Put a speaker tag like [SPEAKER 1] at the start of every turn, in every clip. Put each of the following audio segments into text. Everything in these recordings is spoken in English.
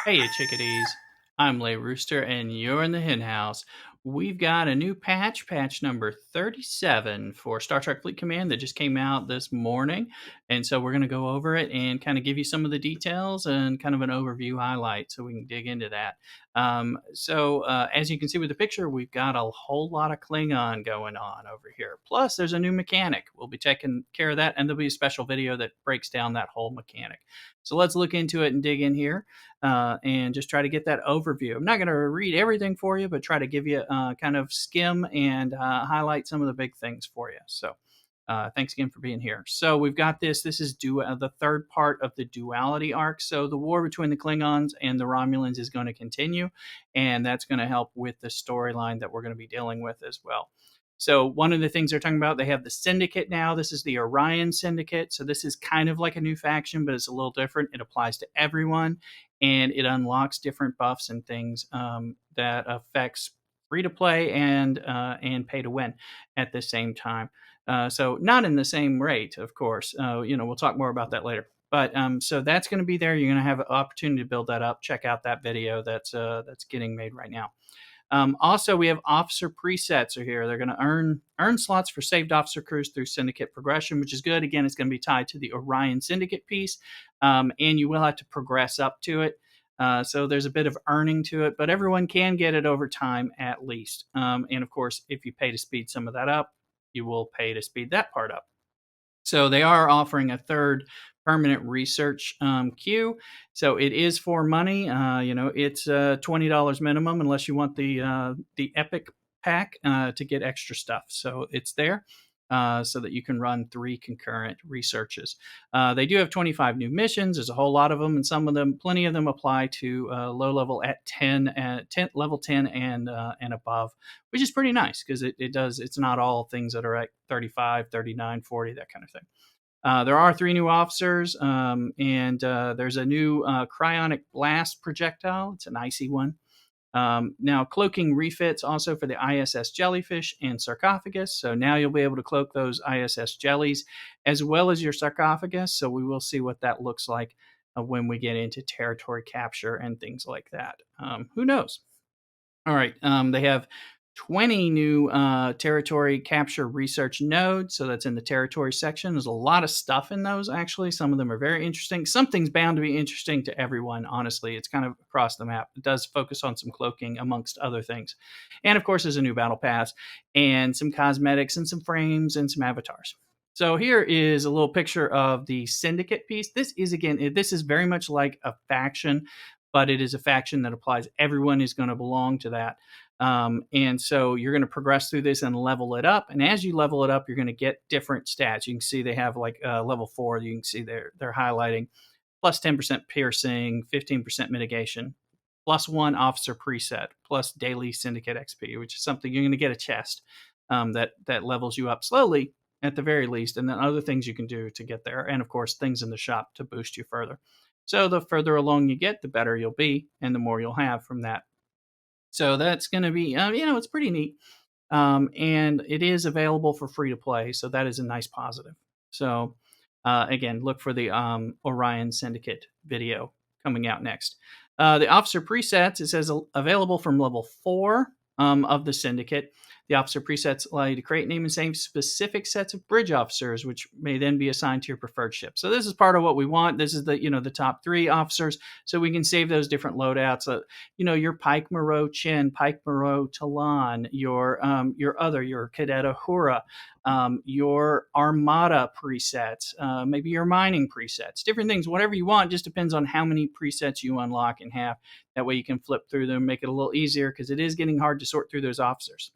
[SPEAKER 1] Hey, you chickadees. I'm Lay Rooster, and you're in the hen house. We've got a new patch number 37 for Star Trek Fleet Command that just came out this morning. And so we're going to go over it and kind of give you some of the details and kind of an overview highlight so we can dig into that. As you can see with the picture, we've got a whole lot of Klingon going on over here. Plus, there's a new mechanic. We'll be taking care of that, and there'll be a special video that breaks down that whole mechanic. So let's look into it and dig in here and just try to get that overview. I'm not going to read everything for you, but try to give you kind of skim and highlight some of the big things for you. So thanks again for being here. So we've got this. This is the third part of the duality arc. So the war between the Klingons and the Romulans is going to continue, and that's going to help with the storyline that we're going to be dealing with as well. So one of the things they're talking about, they have the Syndicate now. This is the Orion Syndicate. So this is kind of like a new faction, but it's a little different. It applies to everyone, and it unlocks different buffs and things that affects free to play and pay to win at the same time. So not in the same rate, of course. We'll talk more about that later. But so that's going to be there. You're going to have an opportunity to build that up. Check out that video that's getting made right now. Also, we have officer presets are here. They're going to earn slots for saved officer crews through syndicate progression, which is good. Again, it's going to be tied to the Orion Syndicate piece, and you will have to progress up to it. So there's a bit of earning to it, but everyone can get it over time at least. And of course, if you pay to speed some of that up, you will pay to speed that part up. So they are offering a third permanent research queue. So it is for money. It's $20 minimum unless you want the Epic pack to get extra stuff. So it's there. So that you can run 3 concurrent researches. They do have 25 new missions. There's a whole lot of them, and plenty of them apply to low level at 10, level 10 and above, which is pretty nice because it's not all things that are at 35, 39, 40, that kind of thing. There are 3 new officers, and there's a new cryonic blast projectile. It's an icy one. Now, cloaking refits also for the ISS jellyfish and sarcophagus. So now you'll be able to cloak those ISS jellies as well as your sarcophagus. So we will see what that looks like when we get into territory capture and things like that. Who knows? All right. They have 20 new territory capture research nodes. So that's in the territory section. There's a lot of stuff in those, actually. Some of them are very interesting. Something's bound to be interesting to everyone, honestly. It's kind of across the map. It does focus on some cloaking, amongst other things. And of course, there's a new battle pass and some cosmetics and some frames and some avatars. So here is a little picture of the Syndicate piece. This is very much like a faction, but it is a faction that applies. Everyone is going to belong to that. And so you're going to progress through this and level it up. And as you level it up, you're going to get different stats. You can see they have like level 4. You can see they're highlighting plus 10% piercing, 15% mitigation, plus 1 officer preset, plus daily syndicate XP, which is something you're going to get a chest that levels you up slowly at the very least, and then other things you can do to get there, and of course things in the shop to boost you further. So the further along you get, the better you'll be, and the more you'll have from that. So that's going to be, it's pretty neat. And it is available for free to play. So that is a nice positive. So again, look for the Orion Syndicate video coming out next. The officer presets, it says available from level 4 of the Syndicate. The officer presets allow you to create, name, and save specific sets of bridge officers, which may then be assigned to your preferred ship. So this is part of what we want. This is the top 3 officers, so we can save those different loadouts. Your Pike Moreau Chin, Pike Moreau Talon, your Cadet Uhura, your Armada presets, maybe your mining presets, different things, whatever you want. Just depends on how many presets you unlock and have. That way you can flip through them, make it a little easier, because it is getting hard to sort through those officers.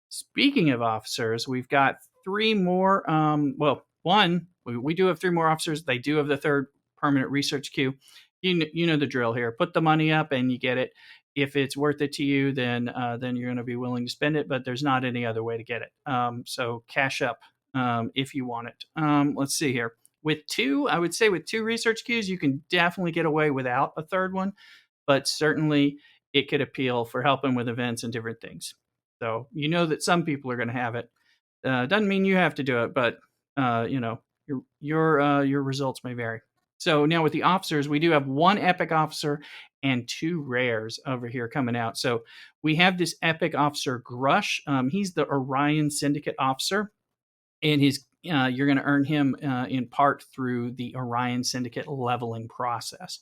[SPEAKER 1] Speaking of officers, we've got 3 more. One, we do have 3 more officers. They do have the third permanent research queue. You know the drill here. Put the money up and you get it. If it's worth it to you, then you're going to be willing to spend it, but there's not any other way to get it. So cash up if you want it. Let's see here. I would say with 2 research queues, you can definitely get away without a third one, but certainly it could appeal for helping with events and different things. So you know that some people are going to have it. Doesn't mean you have to do it, but your results may vary. So now with the officers, we do have 1 epic officer and 2 rares over here coming out. So we have this epic officer Grush. He's the Orion Syndicate officer, and you're going to earn him in part through the Orion Syndicate leveling process.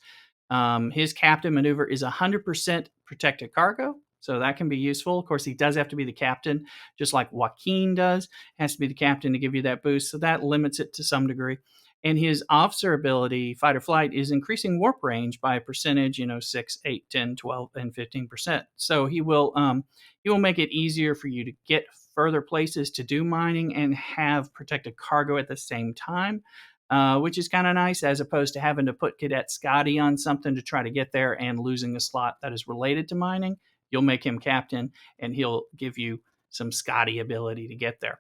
[SPEAKER 1] His captain maneuver is 100% protected cargo, so that can be useful. Of course, he does have to be the captain, just like Joaquin does. Has to be the captain to give you that boost, so that limits it to some degree. And his officer ability, fight or flight, is increasing warp range by a percentage, 6, 8, 10, 12, and 15%. So he will make it easier for you to get further places to do mining and have protected cargo at the same time, which is kind of nice, as opposed to having to put Cadet Scotty on something to try to get there and losing a slot that is related to mining. You'll make him captain, and he'll give you some Scotty ability to get there.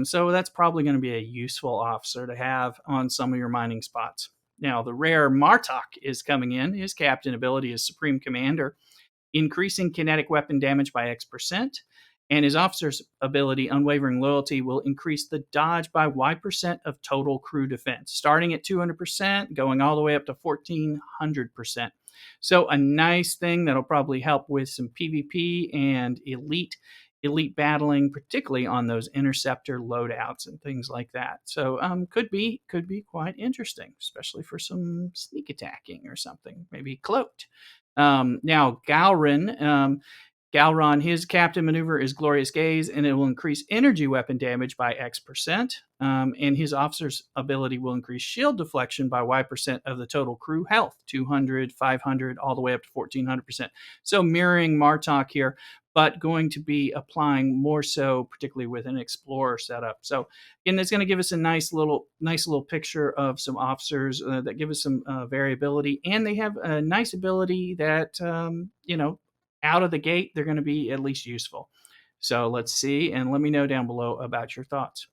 [SPEAKER 1] So that's probably going to be a useful officer to have on some of your mining spots. Now, the rare Martok is coming in. His captain ability is Supreme Commander, increasing kinetic weapon damage by X%. And his officer's ability, Unwavering Loyalty, will increase the dodge by Y% of total crew defense, starting at 200%, going all the way up to 1400%. So a nice thing that'll probably help with some PvP and elite battling, particularly on those interceptor loadouts and things like that. So could be quite interesting, especially for some sneak attacking or something, maybe cloaked. Now Galron, his captain maneuver is Glorious Gaze, and it will increase energy weapon damage by X%. And his officer's ability will increase shield deflection by Y% of the total crew health, 200, 500, all the way up to 1400%. So mirroring Martok here, but going to be applying more so, particularly with an Explorer setup. So again, that's going to give us a nice little picture of some officers that give us some variability, and they have a nice ability that out of the gate, they're going to be at least useful. So let's see, and let me know down below about your thoughts.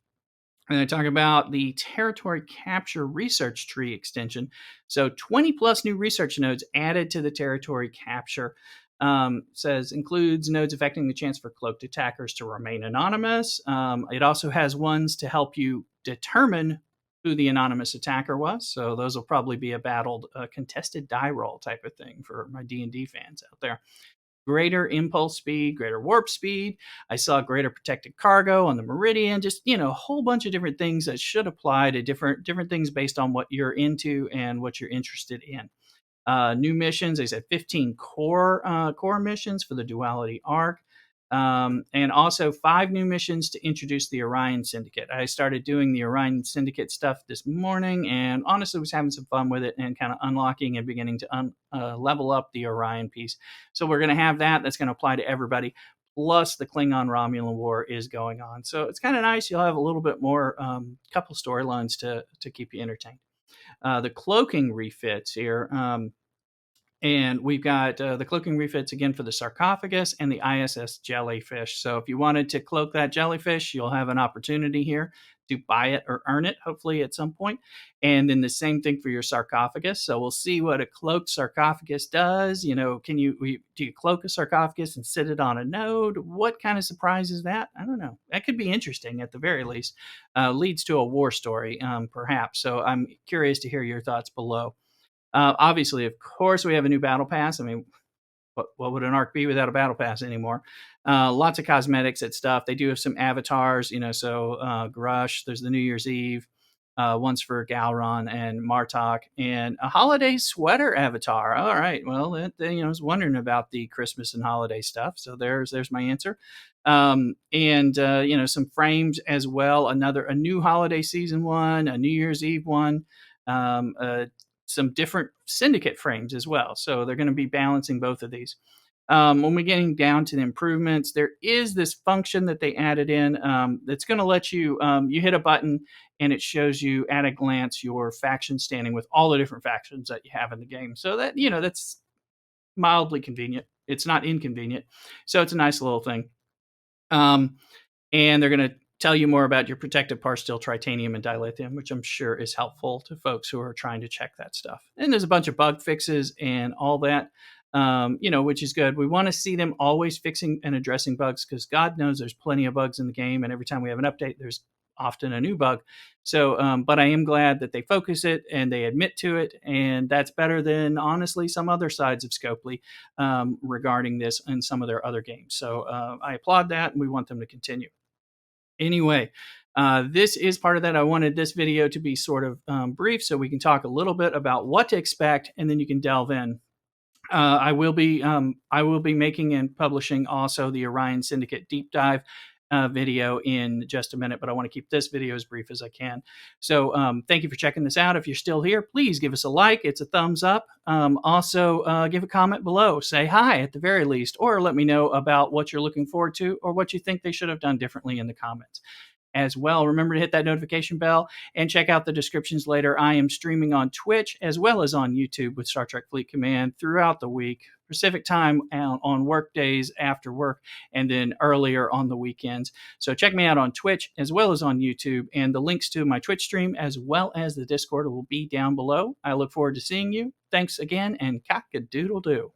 [SPEAKER 1] I'm going to talk about the Territory Capture Research Tree extension. So 20 plus new research nodes added to the Territory Capture. Includes nodes affecting the chance for cloaked attackers to remain anonymous. It also has ones to help you determine who the anonymous attacker was. So those will probably be a battled, contested die roll type of thing for my D&D fans out there. Greater impulse speed, greater warp speed. I saw greater protected cargo on the Meridian. Just a whole bunch of different things that should apply to different things based on what you're into and what you're interested in. New missions. They said 15 core missions for the Duality Arc. And also 5 new missions to introduce the Orion Syndicate. I started doing the Orion Syndicate stuff this morning, and honestly was having some fun with it and kind of unlocking and beginning to level up the Orion piece. So we're going to have that. That's going to apply to everybody. Plus the Klingon-Romulan War is going on. So it's kind of nice. You'll have a little bit more, couple storylines to keep you entertained. The cloaking refits here. And we've got the cloaking refits again for the sarcophagus and the ISS jellyfish. So if you wanted to cloak that jellyfish, you'll have an opportunity here to buy it or earn it, hopefully at some point. And then the same thing for your sarcophagus. So we'll see what a cloaked sarcophagus does. Do you cloak a sarcophagus and sit it on a node? What kind of surprise is that? I don't know. That could be interesting at the very least. Leads to a war story, perhaps. So I'm curious to hear your thoughts below. Obviously, of course, we have a new battle pass. I mean, what would an arc be without a battle pass anymore? Lots of cosmetics and stuff. They do have some avatars, so Grush, there's the New Year's Eve, one's for Galron and Martok, and a holiday sweater avatar. All right, well, I was wondering about the Christmas and holiday stuff, so there's my answer. And some frames as well. A new holiday season one, a New Year's Eve one. Some different syndicate frames as well. So they're going to be balancing both of these. When we're getting down to the improvements, there is this function that they added in that's going to let you, you hit a button and it shows you at a glance your faction standing with all the different factions that you have in the game. So that, that's mildly convenient. It's not inconvenient. So it's a nice little thing. And they're going to tell you more about your protective parsteel, tritanium, and dilithium, which I'm sure is helpful to folks who are trying to check that stuff. And there's a bunch of bug fixes and all that, which is good. We want to see them always fixing and addressing bugs because God knows there's plenty of bugs in the game. And every time we have an update, there's often a new bug. So, but I am glad that they focus it and they admit to it, and that's better than honestly some other sides of Scopely regarding this and some of their other games. So I applaud that, and we want them to continue. Anyway, this is part of that. I wanted this video to be sort of brief so we can talk a little bit about what to expect, and then you can delve in. I will be making and publishing also the Orion Syndicate deep dive video in just a minute, but I want to keep this video as brief as I can. So thank you for checking this out. If you're still here, please give us a like. It's a thumbs up. Also, give a comment below. Say hi at the very least, or let me know about what you're looking forward to or what you think they should have done differently in the comments. As well, remember to hit that notification bell and check out the descriptions later. I am streaming on Twitch as well as on YouTube with Star Trek Fleet Command throughout the week, Pacific time on work days after work, and then earlier on the weekends. So check me out on Twitch as well as on YouTube, and the links to my Twitch stream as well as the Discord will be down below. I look forward to seeing you. Thanks again, and cock-a-doodle-doo.